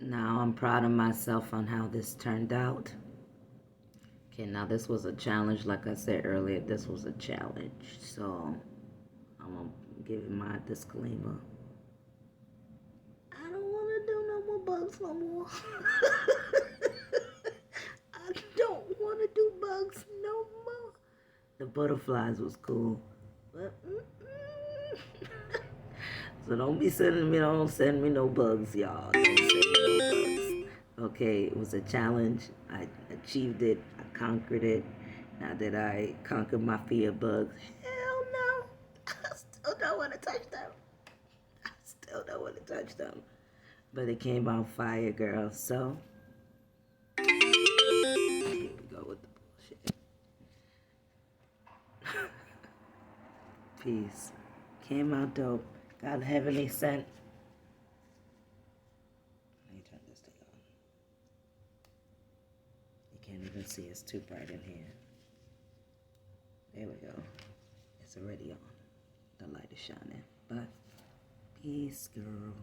Now I'm proud of myself on how this turned out. Okay, now this was a challenge. Like I said earlier, this was a challenge. So I'm going to give you my disclaimer. I don't want to do no more bugs no more. I don't want to do bugs no more. The butterflies was cool. But, so don't send me no bugs, y'all. Don't send me no bugs. Okay, it was a challenge. I achieved it. I conquered it. Now that I conquered my fear of bugs, hell no. I still don't want to touch them. I still don't want to touch them. But it came out fire, girl. So, here we go with the bullshit. Peace. Came out dope. Got a heavenly scent. Let me turn this thing on. You can't even see, it's too bright in here. There we go. It's already on. The light is shining. But peace, girl.